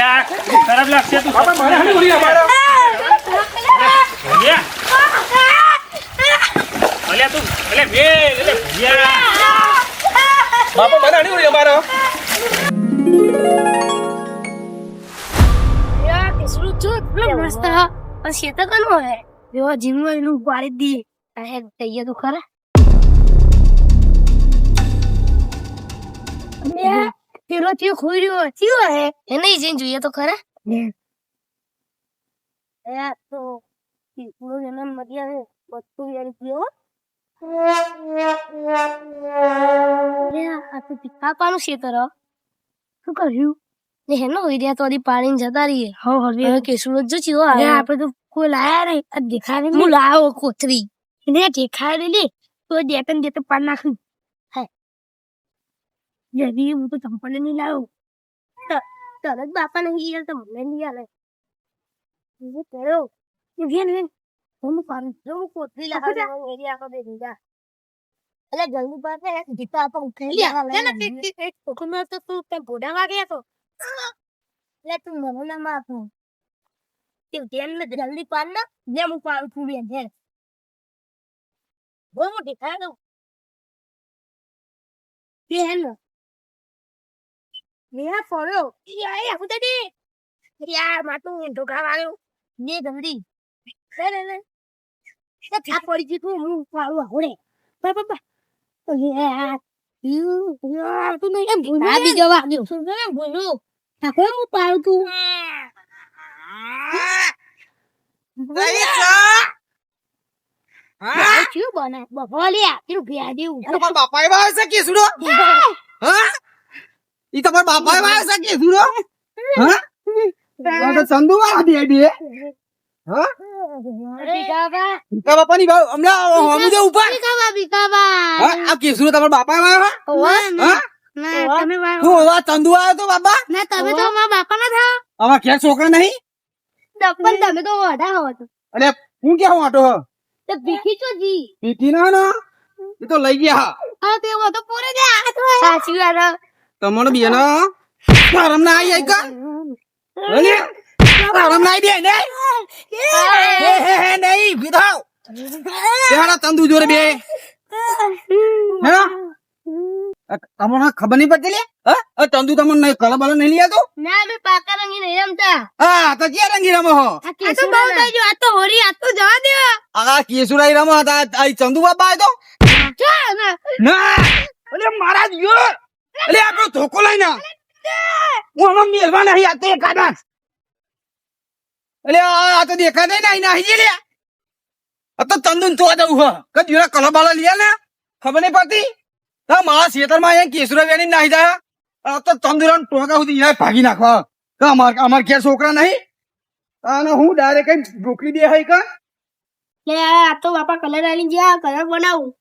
અલ્યા ખરાબ લાગશે તું બાપા મને હાલી બોલી અમારા અલ્યા અલ્યા તું અલ્યા બે અલ્યા બાપા મને હાલી બોલી અમારા યાર કેસરું જો મસ્ત હા પણ શેતા કનો હે એવા જીમમાં એનું પાડી દી આ તૈયાર તો ખરા યાર પેલો થયો ખોર્યો થયો હે એને જઈને જોઈએ તો ખરા યાર તો પૂરો જન્મ મધ્યા હે બધું યાર થયો યાર આ તો પાપાનું શેતર શું કર્યું ને હેનો હોય રહ્યા તો પાણીને જતા રહીએ હવે કેસુર જ ચીવો આવે આપણે તો કોઈ લાયા નહીં આ દેખાય હું લાયો કોથરી એને દેખાય લે તો દેતન દેતે પાડ નાખ્યું હે જરી હું તો ચંપલ નહીં લાવ્યો તરત બાપા નહીં યાર તો મને નહીં આલે હું કર્યો એ વેન હું પાડ જો કોથરી લાવ્યો એરી આખો દે દીધા એટલે જલ્દી પાસે જીતા આપો ઉઠી લે ને કોકમાં તો તું તે બોડા વાગ્યા તો લે તું મને ના માફો તે તેલ ને જલ્દી પાડ ના જે હું પાડ છું બેન છે બહુ મોટી ખાય દો બેન મેં ફોડ્યો યાર હું તે યાર માટું ઢોકા વાળ્યો ને જલ્દી લે લે તે થા પડી જી તું હું પાડું હોડે બાબા યાર યાર તું નહીં એમ ભૂલ આ બીજો વાગ્યો શું એમ ભૂલું આખો હું પાડું તું શું બને બફોલિયા તું ભિયા દેવું તમારા બાપાએ વાવે છે કે સુડો હા ઈ તમારા બાપાએ વાવે છે કે સુડો હા આ તો ચંદુ વાળા દે દે હા બીકાબા કા બાપાની ભાવ હમણાં હમુદે ઉપર બીકાબા હા આ કે સુડો તમારા બાપાએ વાવે હા ના તમે હું વા ચંદુ આવ્યો તો બાબા ના તમે તો મારા બાપા ના થા આમાં ઘેર છોકરા નહીં દપન તમે તો વડા હો તો અરે હું ક્યાં હું આટો તો ભીખી છો જી પીટી ના એ તો લઈ ગયા હા તે વો તો પૂરે દે આ તો સાચી વાત તમને બેન આરામ ના આવી જાય કા અરે આરામ ના આવી દે ને હે નહીં વિધાવ તેરા તંદુ જોરે બે હે તમને ખબર નહીં પડતી લે હા તંદુ તમને કલર બલર નહીં લીયા તો ના મે પાકા રંગી નહીં રમતા હા તો ક્યાં રંગી રમો હો આ તો બહુ થઈ ગયો આ તો હોરી આ તો જવા દે આ કેસુરાઈ રમો હતા આ ચંદુ બાબા આયો તો ના અરે મારા દિયો અરે આપણો ધોકો લઈને હું આમાં મેલવા નહીં આ તો એકાદા અરે આ તો દેખા નહીં નહીં નહીં લે આ તો તંદુન તો દઉં હ કે દીરા કલર બાલા લીયા ને ખબર નહીં પડતી તા મારા ખેતરમાં અહીંયા કેસુરા વેણી નાહી જાય આ તો તંદુરાન ટોકા સુધી યાર ભાગી નાખવા કે અમાર ઘેર છોકરા નહીં અને હું ડાયરેક્ટ ઢોકળી દે હઈ કા લે આ તો બાપા કલર આલી ગયા કલર બનાવું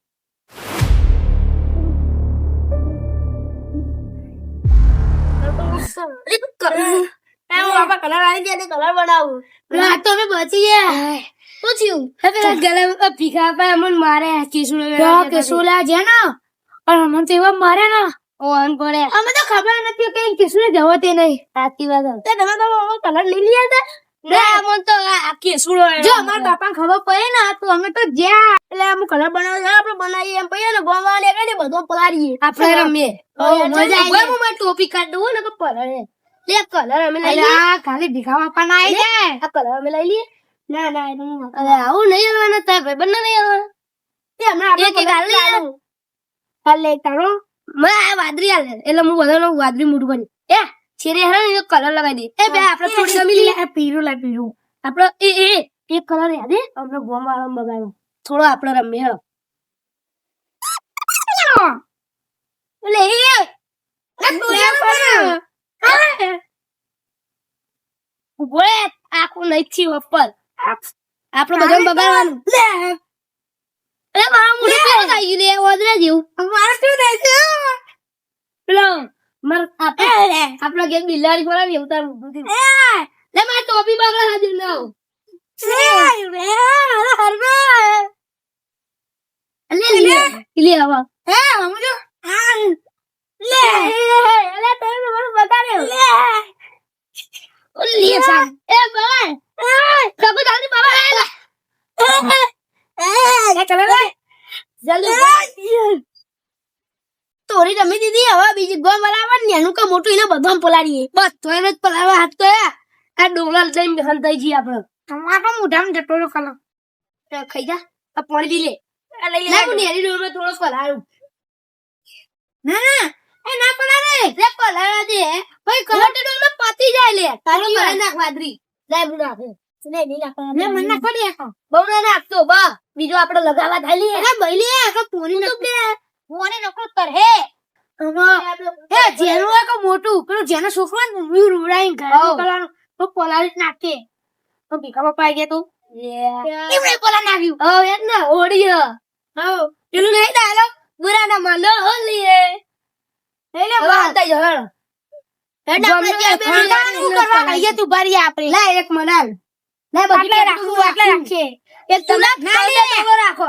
બાપા કલર આલી ગયા કલર બનાવું આ તો અમે બચી ગયા શું થયું પેલા ગલે ભીખા આપા અમને મારે કેસુલા છે ને પણ અમને તો એવા મારે ને ઓન પડે અમે તો ખબર નથી કે કેસુલે જવો તે નહીં સાચી વાત તમે તો કલર લઈ લીયા હતા ના અમને તો આ કેસુલો જો અમારા બાપાને ખબર પડે ને તો અમે તો જ્યાં એટલે અમે કલર બનાવવા આપણે બનાવીએ એમ પૈયા ને ગોવા લે કે બધો પલારીએ આપણે રમીએ મજા આવી હું મારી ટોપી કાઢ દઉં ને પલારે લે કલર અમે લઈ લઈએ ખાલી ભીખા બાપા ના આવી જાય આ કલર અમે લઈ લઈએ ના ના અરે આવું નહીં આવવાનું તાર ભાઈ બંને નહીં આવવાનું તે હમણાં આપણે ગાડી હાલ લે તારો મેં વાદરી હાલ એટલે હું બધાનો વાદરી મોઢું બની એ છેરે હે ને કલર લગાવી દે એ બે આપણે થોડી ગમી લે પીરું લા પીરું આપણે એક કલર યાદ હે આપણે ગોમ વાળો બગાડ્યો થોડો આપણે રમીએ હ લે એ બોલે આખું નથી ઉપર આપણે બધાને બગાડવાનું લે એ મારા મુઢે કેવું થઈ ગયું લે ઓદરા જેવું મારે શું થાય છે લો મર આપણે કે બિલાડી ફરા એવું તાર મુઢું લે માર ટોપી બગડા હાજર ના લે આવા હે સમજો લે લે તે મને બતાડ્યો લે બીજી ગોમ બરાબર ને એનું કે મોટું એને બધું પલાડીએ બસ તો એને જ પલાડવા હાથ તો આ ડોંગરા લઈને હલતાઈ જઈએ આપણે ટમાટો મોઢામાં જતો રહ્યો કલર ખાઈ જા આ પાણી પી લે લે હું નેરી ડોરમાં થોડો પલાળું ના એ ના પલાળે રે પલાળા દે ભાઈ કલર ડોરમાં પતી જાય લે તારી વાય નાખ વાદરી લે હું નાખે ને ની નાખવા લે મને નાખવા દે બહુ ના નાખતો બા બીજો આપણે લગાવવા થાલી અરે બઈલી આ કે પોણી નાખ દે પોણી નકો કર હે હે જેનો એક મોટું પેલું જેનો છોકરો ને હું રૂડાઈ ઘરે કલાનો તો પલાળી નાખે તો ભીખા પપ્પા આવી ગયા તું એમને પલા નાખ્યું ઓ એક ના ઓડી હો પેલું નહીં ડાયલો બુરા ના માનો હોલીએ એટલે વાતા જળ શું કરવા કહીએ તું ભરી આપણે લે એક મનાલ લે બધી રાખું આટલે રાખીએ એક તમે ડોલો રાખો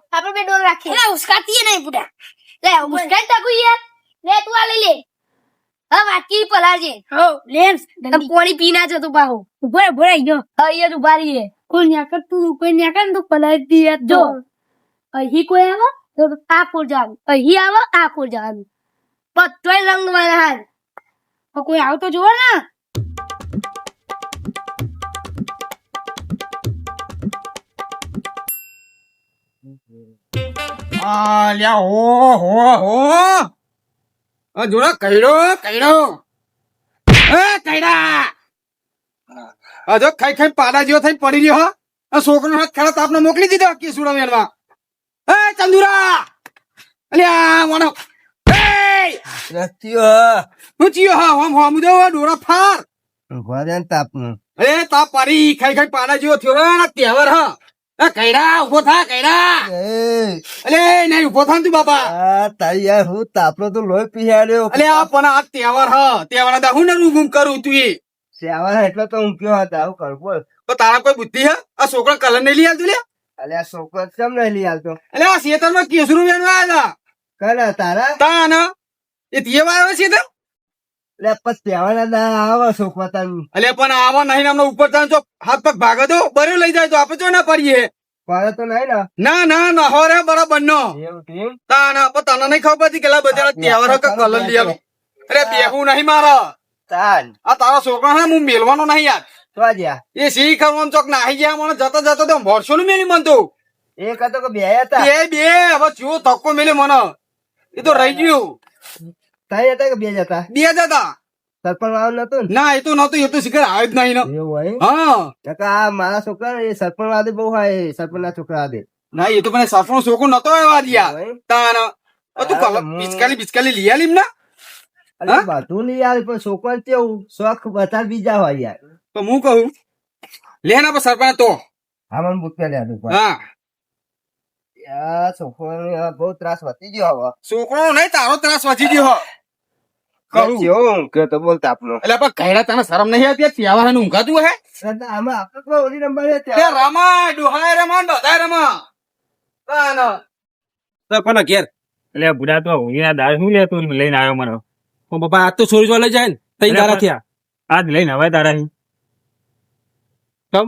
આપણે બે ડોલો રાખીએ લે ઉસ્કાતીએ નહીં બુડા લે ઉસ્કાઈ તાકુ યાર લે તું આ લઈ લે હા વાટકી પલાજે હો લેમ્સ પાણી પી ના જતો પાહો ઉભરે ભરાઈ ગયો અહીંયા તું બારી રે કોઈ ન્યાકર તું કોઈ ન્યાકર તું પલાઈ દી જો અહીં કોઈ આવો તો આ કોર જાવ અહીં આવો આ કોર જાવ પત્તોય રંગ વાળા હાલ કોઈ આવ તો જોવો ને લ્યા હો આ જોડા કઈડો એ કઈડા આ જો ખાઈ પાડા જેવો થઈને પડી રહ્યો આ છોકરો હાથ ખરા તાપને મોકલી દીધો કે સુડા વેણવા એ ચંદુરા અલ્યા વાણો એ હું ચિયો હા હમ દો ડોરા ફાર ભર્યા તાપનું અરે તાપ પાડી ખાઈ પાડા જેવો થયો ને તહેવાર હા એ કઈડા ઉભો થા કઈડા અલે નહીં ઉભો થા ને તું બાપા આ તારી યાર હું તાપનો તો લોહી પીહાડ્યો અલે આ પણ આ તહેવાર હ તહેવાર હતા હું ને ગુમ કરું તું એ સેવા એટલે તો હું કયો હતા હું કર બોલ તો તારા કોઈ બુદ્ધિ હે આ છોકરા કલર નહીં લઈ આવતું લે અલે આ છોકરો કેમ નહીં લઈ આવતો અલે આ શેતર માં કેસરું વેણવા આવ્યા કરે તારા હતા તા ને એ તહેવાર આવે છે તો એટલે પછી સેવાના દા આવો છોકરો તારું અલે પણ આવા નહીં અમને ઉપર તાન તો હાથ પગ ભાગે દો બરે લઈ જાય તો આપણે જો ના પડીએ પડે તો નહીં ને ના હોરે બરાબર નો એવું કેમ તા ના પણ તને નહીં ખબર પડતી કે લા બધા તહેવાર કે કલર લઈ આલો અરે બેહું નહીં મારા તાન આ તારા છોકરા હે હું મેલવાનો નહીં યાર તો જ્યાં એ સી ખરવાનું ચોક નાહી ગયા મને જતો તો મોરસો નું મેલી મન તો એક હતો કે બે હતા બે હવે ચો ધક્કો મેલ્યો મને એ તો રહી ગયું તઈ હતા કે બે જતા બે જતા સરપંચ વાળું નતું ને ના એ તો નતું એ તો શીખર આવ્યો જ નહીં ને એવું હોય હા આ મારા છોકરા એ સરપંચ વાદે બહુ હોય સરપંચ ના છોકરા વાદે ના એ તો મને સફરો છોકરો નતો આવ્યો યાર તાન તું કલર બિસ્કાલી લઈ આલી ને અરે બધું નહીં યાર પણ છોકરા કેવું શોખ બધા બીજા હોય યાર તો હું કહું લે ના પણ સરપંચ તો હા મને બુક લે હા યાર છોકરો બહુ ત્રાસ વધી ગયો હવે છોકરો નહીં તારો ત્રાસ વધી ગયો કરું કેવું કે તો બોલતા આપનો એટલે પણ કહેલા તને શરમ નહીં આવતી તહેવાર નું ઊંઘાતું હે આમાં આપણે ઓલી નંબર તે રમા ડોહાય રમા ડોધાય રમા તાન પણ ઘેર એટલે બુડા તો ઊંઘીના દાળ શું લે તું લઈને આવ્યો મને પણ બાપા આજ તો છોરી જો લઈ જાય ને તઈ દારા થયા આજ લઈને હવે તારા કેમ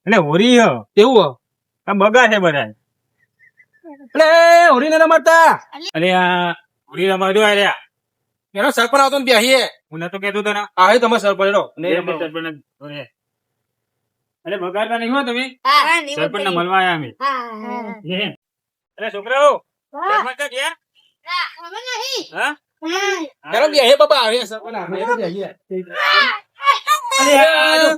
એટલે હોરી હ એવું આ બગા છે બધા એટલે હોરી ને રમાડતા અરે આ હોરી રમાડો અરે એનો સરપંચ આવતો ને બેહીએ હું નતો કેતો તને આવે તમારે સરપંચ નો અરે બગાડતા નહીં હો તમે હા સરપંચ ને મળવા આવ્યા અમે હા અરે છોકરાઓ સરપંચ તો ગયા હવે નહીં હા ચાલો બેહે બાપા આવે સરપંચ આવે એટલે બેહીએ અરે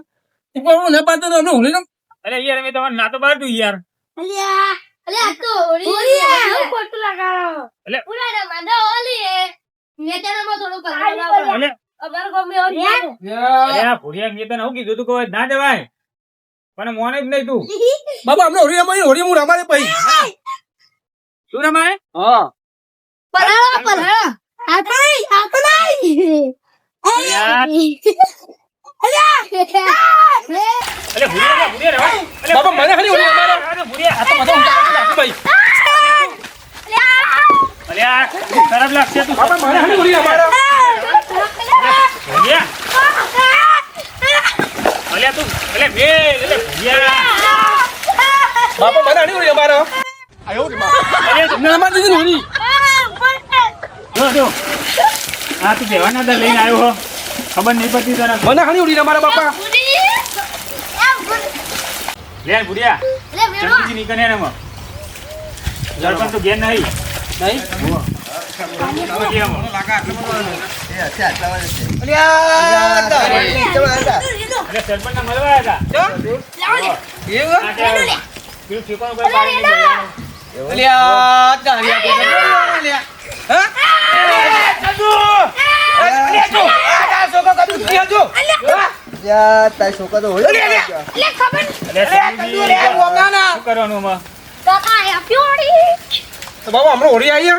હું ન પાડતો તો હોલી ને અરે યાર મેં તમારે ના તો બાર તું યાર અલ્યા અલ્યા તો ઓરી ખોટું લગાડો અલે ઉલા ના માંડો ઓલી હે નેતાનામાં થોડું કરાવો અલે અબર ગમે ઓરી અરે આ ભુરિયા મેં તને શું કીધું તું કોઈ ના જવાય પણ મોને જ નહીં તું બાપા અમને હોરી રમાડી હોરી હું રમાડે પછી શું રમાય હા પલાળો આ નહીં અલે ભુરિયા રવાય અલે બાપા મને ખાલી હોરી રમાડે અરે ભુરિયા આ તો બધા ઊંઘા ભાઈ અલે આ ખરાબ લાગશે તું બાપા મને ખાલી હોરી રમાડે ભુરિયા અલે તું અલે બે અલે ભુરિયા બાપા મને ખાલી હોરી રમાડે અરે તમને રમાડી દીધી ને હોરી જો આ તું કહેવાના હતા લઈને આવ્યો હો ખબર નહીં પડતી તને મને હાની ઉડી મારા બાપા લે ભુડિયા ચંદુજી નીકળે ને એમાં સરપંચ તો ઘેર નહીં નહીં સરપંચ મળવા આવ્યા હતા પેલું ઠેકાણું કોઈ પાડી નહીં તારી છોકરા તો હોય શું કરવાનું આમાં? બાપા હમણાં હોળી આવી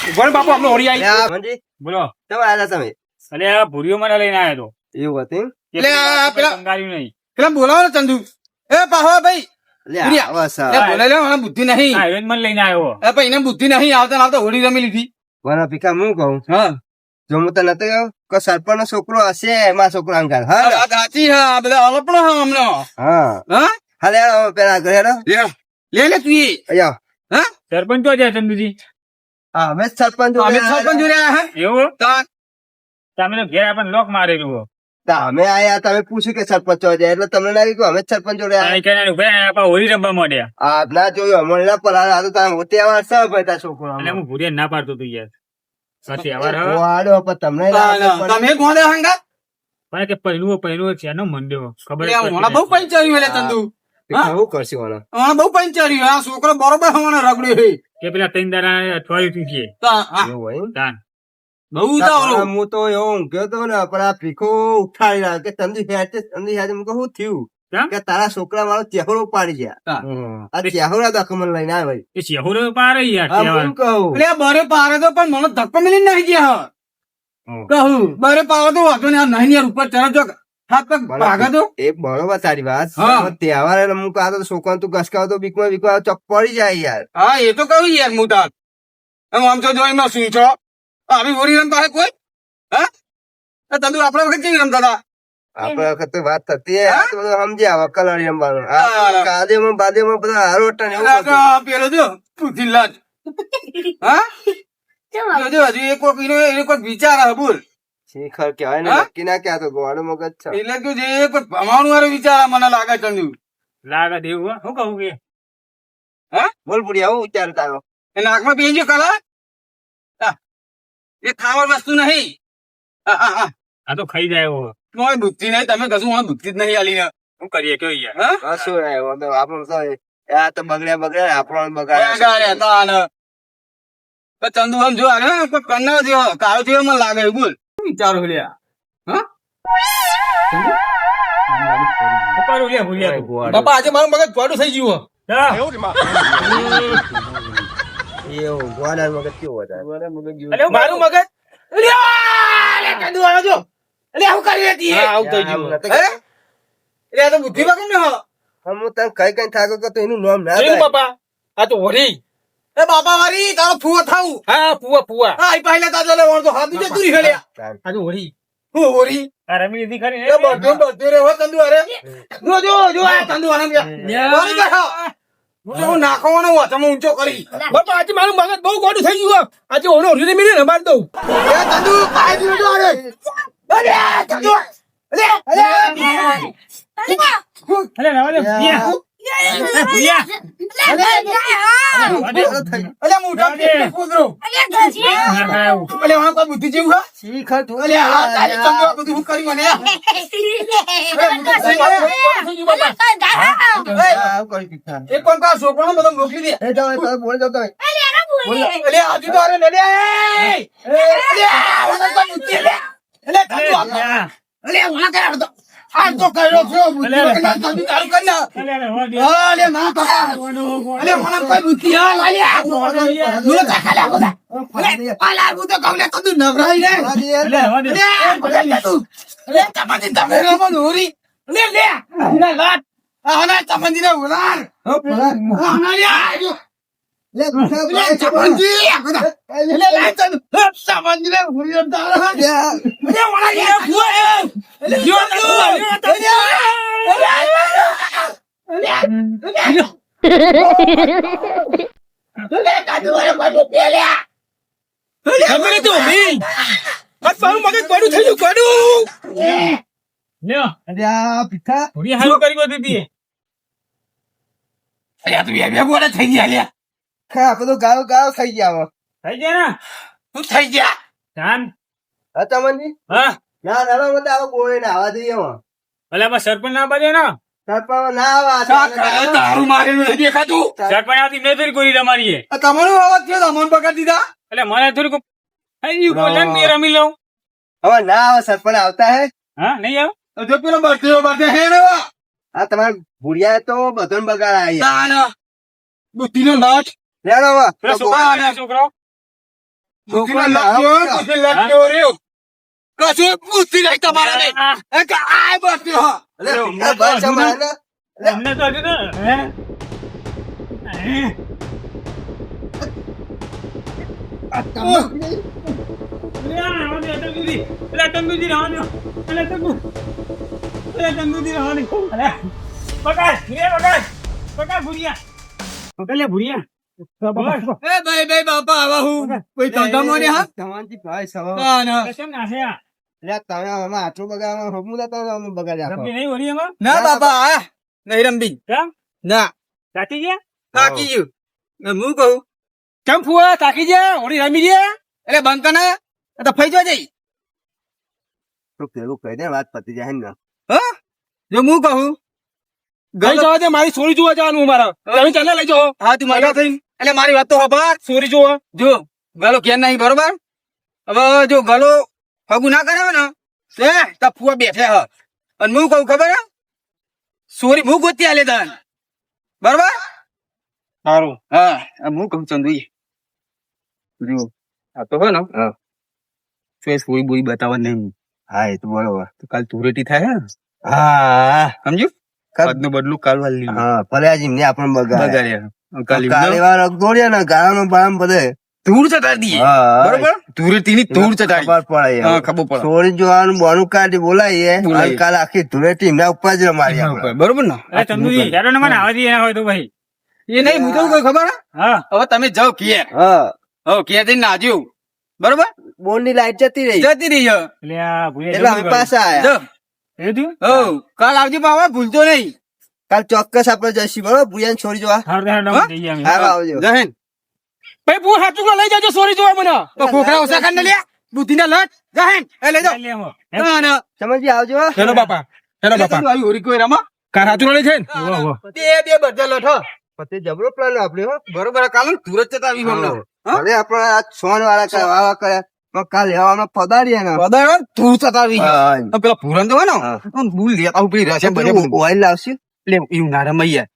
ગણ બાપુ હમણાં હોળી આવી મંજી બોલો તમે આવ્યા તમે અલે આ ભૂરીઓ મને લઈને આવ્યો એવું હતું એટલે આ પેલા- કંગાર્યું નહીં પેલા બોલાવો ને ચંદુ એ પાહો ભાઈ લે આવા સા એ બોલાય લે મને બુદ્ધિ નહીં હા મને લઈને આવ્યો એ ભાઈ એને બુદ્ધિ નહીં આવતા ને આવતા હોળી રમી લીધી મને ભીખા હું કહું હા જો હું તને નતો કહ્યું કે સરપંચ નો છોકરો હશે એમાં છોકરો અંગાર આ હા વાત સાચી હા બધા અલપણો હા હમણાં હા હા હાલે આવો પેલા ઘરે હેડો. લે લે તું ઈ. અહીંયા હા સરપંચ તો છે ચંદુજી હા અમે જ સરપંચ અમે સરપંચ જોડે આયા હે એવું તાન. તમે તો ઘેર આપણને લોક મારેલું હો. અમે આયા તમે પૂછ્યું કે સરપંચ હોય છે એટલે તમને લાગ્યું કે અમે જ સરપંચ જોડે આયા. આ કહેનાર ઉભા આપા હોળી રમવા માંડ્યા આ ના જોયું અમને ના પર આ તો તમે તહેવાર છે ભાઈ તાર છોકરો અને હું ભૂરિયા ના પાડતો તું યાર પછી અવાર હવે વાડો પણ તમને ના તાન. આવડે પણ- તમે કોણ હંગા પણ કે પહેલું છે એનો મંડ્યો ખબર જ હમણાં પડતી બહુ પંચાર્યું એટલે ચંદુ કેવું કરશે મને હમણાં બહુ પંચાર્યું આ છોકરો બરોબર હમણાં રગડ્યો હે કે પેલા ત્રણ દાડા અઠવાડિયું થી છે તાન, હા. એવું હોય એમ? તાન બહુ ઉતાવળો હું તો એવો ઊંઘ્યો તો ને પણ આ ભીખો ઉઠાડી રહ્યા કે ચંદુ હેઠે હું કહું શું થયું કેમ? કે તારા છોકરા વાળો ચહેરો પાડી ગયા હા. આ ચહેરા દાખલ મને લઈને આવે ભાઈ એ શેહુરો પારે યાર હા તહેવાર. હું કહું એટલે આ બરે પારે તો પણ મને ધક્કો મિલી નાખી ગયા હમ. કહું બરે પારે તો વાંધો નહીં આ નહીં યાર ઉપર ચડો છો હાથ પગ ભાગે તો એ બરોબર તારી વાત હા. પણ તહેવાર એટલે હું કહા તો છોકરા તું ઘસકાવ તો બીકમાં ચોક પડી જાય યાર હા એ તો કહું યાર હું તાર એમ આમ તો જો એમાં શું છો આવી હોળી રમતા હે કોઈ હા આ તંદુ આપણા વખત કેવી રમતા હતા આપડે વખત વાત થતી હે, આ તો બધું સમજ્યા હવે કલર રમવાનું હા. કાદેમાં બાદેમાં બધા હારોટા ને એવું આ બધું. તો પેલો જો પૂછી લાજ હા જોજો હજુ એક કોક એને કોઈક વિચાર હે બોલ શિખર કહેવાય ને હા? નક્કી ના કહેતો ગોળો મગજ છે એટલે કે જે કોઈ ભમાણું વાળો વિચાર આ મને લાગે ચંદુ લાગે દેવું હો. શું કહું કે બોલ પુડી આવું વિચાર તારો એ નાકમાં બેસજો કલા એ ખાવા વસ્તુ નહીં હા હા હા આ તો ખાઈ જાય એવો તમારી બુદ્ધિ નહીં તમે કશું મને બુદ્ધિ જ નહીં આલી શું કરીએ કયો યાર હા હા શું રહ્યો તો આપણું તો આ તો બગડ્યા આપણો બગાડ્યા બગાડ્યા તા ને. તો ચંદુ આમ જો અરે કોઈ કન્ના થયો કાળો થયો મને લાગે એવું બોલ શું વિચારો લ્યા હા શું કરું લે ભૂરિયા તું? બાપા આજે મારું મગજ ફાટું થઈ ગયું હા. એવું ગોળા મગજ કેવું વધારે અલે હું મારું મગજ ચંદુ આવ્યો જો એટલે આવું કરી હતી આવું થઈ ગયું એટલે આ તો બુદ્ધિ વગર ને હો. હું તને કઈ કઈ થાકો કે તો એનું નામ ના એનું થાય બાપા આ તો હોરી એ બાપા વારી તારો ફુવો થાવું હા ફુવા હા ઈ પહેલા તાજો લે વળતો હાથ બીજે તુરી હેલ્યા આ તો હોરી હું હોરી આ રમી લીધી ખરી ને? એ બધું રે હો ચંદુ અરે જો આ ચંદુ આને હોરી બેઠો હું નાખવાનો વાતમાં ઊંચો કરી બાપા આજે મારું મગજ બહુ ગોડું થઈ ગયું આજે ઓનો હોરી મેને રમાડ દઉં એ ચંદુ ખાઈ દીધું જો અરે અરે ચંદુ અરે અલે રવા દે ભૂરિયા. ભૂરિયા. અલે મુઠા કે કૂદરો ના ખાય એવું. અલે વાહ કોઈ બુદ્ધિ જેવું હા શિખર તું અલે આ તારી ચંદુ આ બધું હું કરી મને આવું કરી દીધા. એક પણ કા છોકરાને બધો મોકલી દે એ જાઓ, તમે બોલ જાઓ તમે. અલે આજુ તો અરે નડે અલે આ કોઈ બુદ્ધિ લે અલે ચંદુ હા. અલે વાહ કર દો આ તો કર્યો છો બુદ્ધિ વગર ચંદુ તારું કર ના અલે રવા દે. અલે ના તો અલે મને કોઈ બુદ્ધિ આ લાલી આ દૂર કાકા લા બોલા અલે પાલા બુ તો કવલે કદુ નવરાઈ રે આજે યાર, અલે રવા દે. અલે તું અલે તપતી તમે રે મન હોરી લે લાટ આના તપતી રે ઉલાર હો, ભલા. આના લે લે, ગુસ્સા લે કરે છે. તપતી લે લાટ તપતી રે હોરી અંતાર યાર, અલે વાળા લે ફુઆ અલે જો લ્યો અરે આ ભીખા ભૂરિયા હારું કરી બધું તી અલ્યા તું બે બોલે થઈ ગયા લ્યા ખા આપણે તો ગાળો ગાળો થઈ ગયા થઈ ગયા ને તું થઈ ગયા જાન હા ચમનજી હા ના ના મને આવો બોલે ને આવા દઈએ હો અલ્યા બસ સરપંચ ના બાજે ને સરપંચ ના આવા તારું મારેલું નથી દેખાતું સરપંચ આવતી મેં ફેર કોઈ રમાડીએ આ તમારો અવાજ થયો તમને પકડી દીધા એટલે મને થોડુંક થઈ ગયું બોલે ને મેં રમી લઉં હવે ના આવે સરપંચ આવતા હે હા નહીં આવે જો પેલો બર્થડે હે ને આ તમારા ભૂરિયા તો બધોને બગાડ આવી તાના બુદ્ધિનો નાચ લેણો હવે પેલા છોકરા છોકરો બુદ્ધિનો લાગ્યો પછી લાગ્યો રહ્યો કશું બુદ્ધિ નહીં તમારા ને એક આ બર્થડે હો અરે બસ અમારે અમને તો હજુ ને હે એ ભાઈ બાપા આવા હું કોઈ ધંધા મોને હા ધમાનજી ભાઈ સવા તાના લે તમે અમે આટલું બગાડવા હમું લે તમે અમે બગાડ્યા ના બાપા આ નહીં રમબી ના થાકી ગયું હું કહું કેમ ફુવા થાકી ગયા હોડી રમી ગયા એટલે બંધ કને તો ફઈ જો જઈ તો પેલું કહી દે વાત પતી જાય ને હા જો હું કહું ગઈ જવા દે મારી સોરી જોવા જવાનું મારા તમે ચાલે લઈ જાઓ હા તું મારા થઈ એટલે મારી વાત તો હબાર સોરી જોવા જો ગલો કેમ નહીં બરોબર હવે જો ગલો હગું ના કરાવે ને તો ફુવા બેઠે હ અને હું કહું ખબર હે સોરી હું ગોતી આલે તન બરોબર સારું હા હું કહું ચંદુ જો આ તો હો ને ચોઈસ કોઈ બોઈ બતાવવા નહીં હા એ તો બરોબર તો કાલ તુરેટી થાય હે હા સમજ્યું આજનું બદલું કાલ વાલી હા ભલે આજ એમને આપણને બગાડ્યા બગાડ્યા કાલી કાલે વાર અગદોડ્યા ને ગાળાનો બામ બધે ધૂળ ચટાડી દઈએ હા. બરોબર તુરેટી ની ધૂળ ચટાડી ખબર પડે હા ખબર પડે સોરી જોવાનું બોનું કાઢી બોલાવીએ બોલાવીએ. અને કાલ આખી ધૂળેટી એમના ઉપર જ રમાડી આપણે. બરોબર ને મને આવવા દે હોય તો ભાઈ એ નહીં હું તો કોઈ ખબર હે? હા હવે તમે જાઓ કે હા હવે કે જઈને નાજ્યું બરોબર બોલની લાઈટ જતી રહી જતી રહી છે. એટલે આ ભૂરિયા એટલે અમે પાછા આયા જો એ થયું હો કાલ આવજો બાબા ભૂલતો નહીં કાલ ચોક્કસ આપણે જઈશું બરોબર ભૂયાને છોડી જોવા હારું જઈએ અમે હા આવજો જહેન ભાઈ બહુ સાચું લઈ જાજો સોરી જોવા મને તો ખોખરા ઓછા કાઢ ને લે બુદ્ધિ ના લટ જહેન એ લઈ જાઓ લે આવો. ના ના સમજી આવજો હો. હેલો બાપા આવી હોરી કોઈ રમા કાર સાચું લઈ છે ને ઓહો, ઓહો. બે બધા લટ હો પછી જબરો પ્લાન આપણે હો બરોબર કાલ તુરત જતા આવી હમણાં હવે આપણે આ સોન વાળા કરવા કર્યા પણ કાલ લેવામાં પધારીએ ને પધારો તુરત જતા આવી હા. અને પેલા પૂરન તો હોય ને હા. આમ ભૂલ લેતા આવું પેલી રસે બધે પેલું ઓઇલ લાવશું લે એવું ના રમૈયા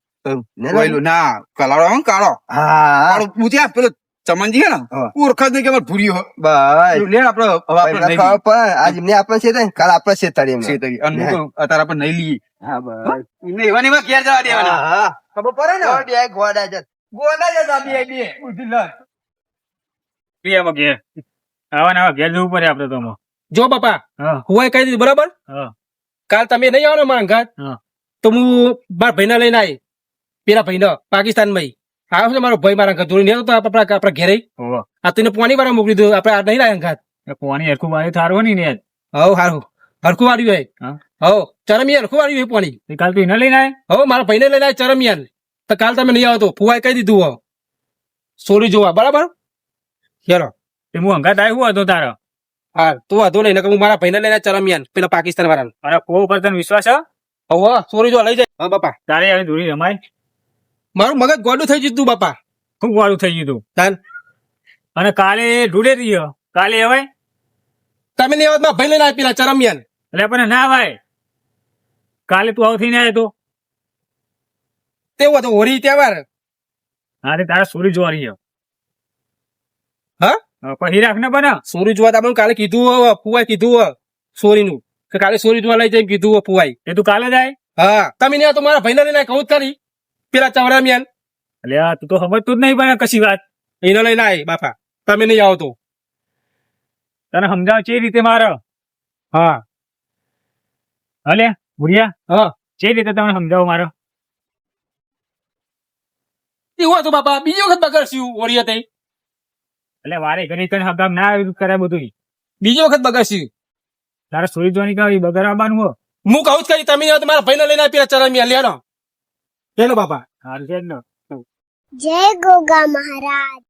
ને ઓઈલું ના કલાડો આવે ને કાળો હા કાળો પૂછ્યા પેલો ચમનજી હે ને હા. ઓળખા નહીં કે અમારે ભૂરી હો ભાઈ લે આપડે હવે આપણે નહીં ખબર પડે આજ એમને આપણે છે ને કાલ આપણે છે તારી એમને. લઈએ. અને હું કહું, અત્યારે આપણે નહીં લઈએ હા ભાઈ એમને એવા ને એવા ઘેર જવા દેવાના હા ખબર પડે ને બે ગોડા જત ગોડા જતા બે બુદ્ધિ લટ પ્રિયામાં ઘેર આવા ને આવા ઘેર જવું પડે આપડે તો આમાં. જો બાપા હા હું કહી દીધું બરાબર હા કાલ તમે નહીં આવો ને મારા ઘર હા. તો હું મારા ભાઈને લઈને આવી પેલા ભાઈને પાકિસ્તાન માં આવ્યો છે મારો ભાઈ મારા ઘર જોડી નહીં આવતો આપણા ઘેરે ઓહો. આ તેને પાણી વાળા મોકલી દીધું આપણે આ નહીં લાયા ઘાત એ કોની હરખું બાયું થારું નહીં ને યાર. હવ હારું હરખું વાળ્યું હા. હોય હવ ચરમિયાન હરખું વાળ્યું હોય પાણી તે કાલ તું એને લઈને આય હવે મારા ભાઈને લઈને આવ્યા ચરમિયાન તો કાલ તમે નહીં આવતો ફુવાએ કહી દીધું હો સોરી જોવા બરાબર હેરો તે હું હંગાત આવ્યો હતો તારો હા તું વાંધો નહીં નકર હું મારા ભાઈને લઈને ચરમિયાન પેલા પાકિસ્તાન વાળા અને કોઈ ઉપર તને વિશ્વાસ છે હવે સોરી જોવા લઈ જાય હા બાપા તારે આવી ધૂળી રમાય મારું મગજ ગોડું થઈ જતું બાપા ખૂબ વાળું થઈ ગયું તું તાન અને કાલે ઢૂળે રહ્યો કાલે અવાય તમે નહીં આવત મારા ભાઈ લઈને આવ્યા પેલા ચરમિયાન એટલે આપણને ના અવાય કાલે તું આવતી ને આવ્યો તો તેવું હતું હોળી તહેવાર હા તે તારા સોરી જોવા રહ્યો હા? પછી રાખ ને બના સોરી જોવા તમને કાલે કીધું ફુવાઈ કીધું સોરીનું કે કાલે સોરી જોવા લઈ જાય કીધું ફુવાઈ એ તું કાલે જાય હા તમે નહીં આવતો મારા ભાઈને લઈને કહું જ કરી પેલા ચવરામિયાન એટલે આ તું તો સમજતું જ નહીં પણ કશી વાત એને લઈને આવી બાપા તમે નહીં આવતો તને સમજાવ જે રીતે મારો હા હલે ભૂરિયા હા જે રીતે તમને સમજાવો મારો એવું હતું બાપા બીજી વખત બગડશું હોળી હતી એટલે વારે ઘડી તને સમજાવ ના આવ્યું કરે બધું બીજી વખત બગડશું તારે સોરી જોવાની કાવી બગર આવવાનું હો હું કહું જ કરી તમે નહીં આવો તો મારા ભાઈને લઈને આપી ચરમિયા લેનો લેનો બાપા હાલ છે જ ને જય ગોગા મહારાજ